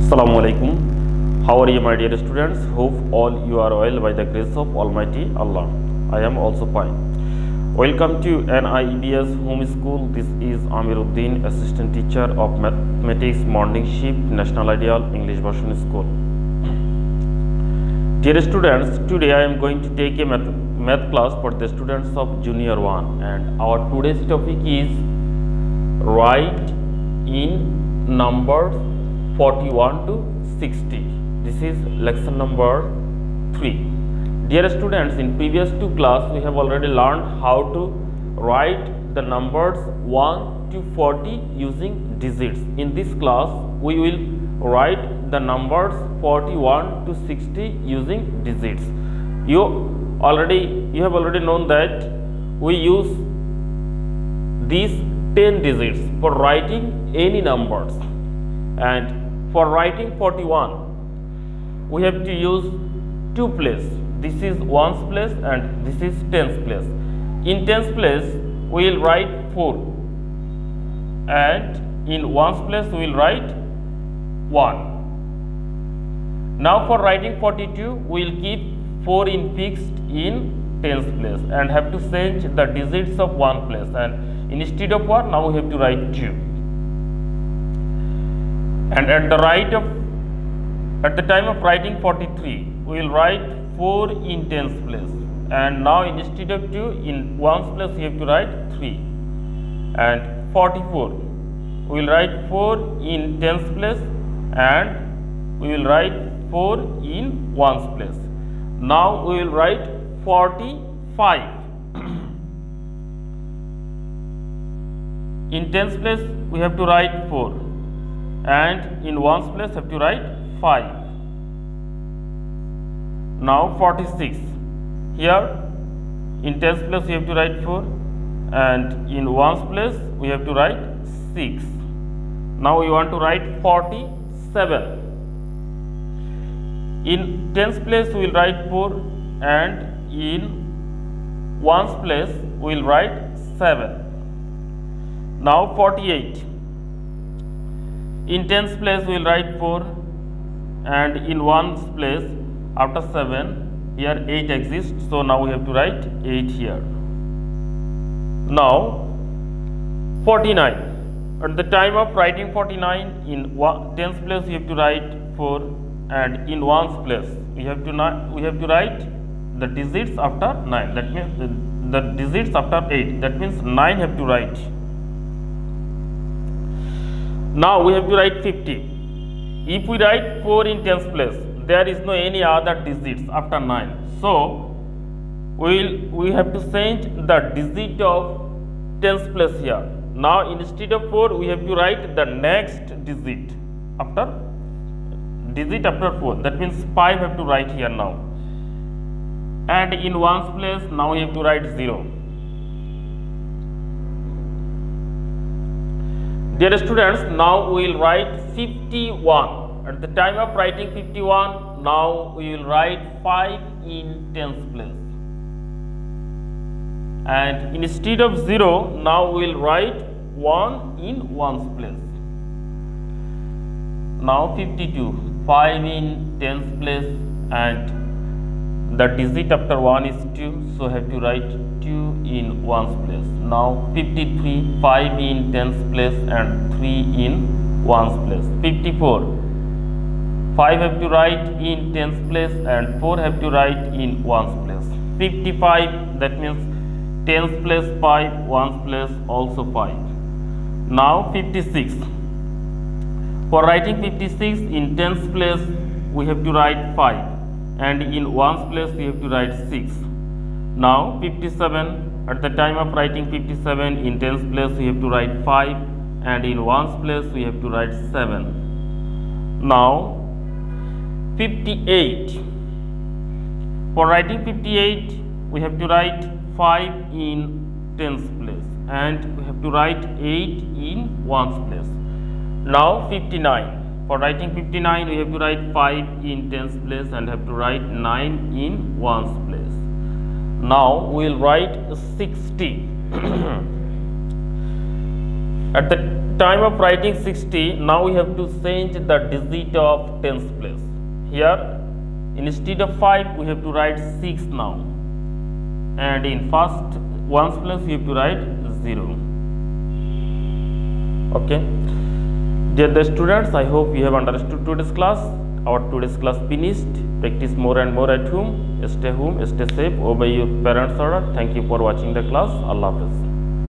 Assalamu alaikum. How are you, my dear students? Hope all you are well by the grace of Almighty Allah. I am also fine. Welcome to NIEBS Home School. This is Amir Uddin, Assistant Teacher of Mathematics Morning Shift National Ideal English Version School. Dear students, today I am going to take a math class for the students of Junior 1, and our today's topic is write in numbers 41 to 60. This is lesson number 3. Dear students, in previous 2 class we have already learned how to write the numbers 1 to 40 using digits. In this class we will write the numbers 41 to 60 using digits. You have already known that we use these 10 digits for writing any numbers, and for writing 41 we have to use 2 places. This is ones place and this is tens place. In tens place we will write 4, and in ones place we will write 1. Now for writing 42 we will keep 4 in fixed in tens place and have to change the digits of 1 place, and instead of 1 now we have to write 2. And at the time of writing 43 we will write 4 in tens place, and now instead of 2 in ones place we have to write 3. And 44 we will write 4 in tens place and we will write 4 in ones place. Now we will write 45. In tens place we have to write 4, and in ones place have to write 5. Now 46. Here in tens place we have to write 4, and in ones place we have to write 6. Now we want to write 47. In tens place we will write 4, and in ones place we will write 7. Now 48. In tens place we will write 4, and in ones place after 7 here 8 exists, so now we have to write 8 here. Now 49. At the time of writing 49 in tens place we have to write 4, and in ones place we have to write the digits after 9. That means the digits after 8. That means 9 have to write. Now we have to write 50. If we write 4 in tens place, there is no any other digits after 9. So we have to change the digit of tens place here. Now instead of 4 we have to write the next digit after 4. That means 5 have to write here now. And in ones place now we have to write 0. Dear students, now we will write 51. At the time of writing 51, now we will write 5 in tens place. And instead of 0, now we will write 1 in ones place. Now 52, 5 in tens place, and the digit after 1 is 2, so have to write 2 in ones place. Now 53, 5 in tens place and 3 in ones place. 54, 5 have to write in tens place and 4 have to write in ones place. 55, that means tens place 5, ones place also 5. Now 56. For writing 56 in tens place we have to write 5, and in ones place we have to write 6. Now 57. At the time of writing 57 in tens place we have to write 5, and in ones place we have to write 7. Now 58. For writing 58 we have to write 5 in tens place, and we have to write 8 in ones place. Now 59. For writing 59 we have to write 5 in tens place and have to write 9 in ones place. Now we will write 60. At the time of writing 60, now we have to change the digit of tens place. Here, instead of 5, we have to write 6 now. And in first ones place, we have to write 0. Okay. Dear students, I hope you have understood today's class. Our today's class finished. Practice more and more at home. Stay safe, obey your parents' order. Thank you for watching the class. Allah Hafiz.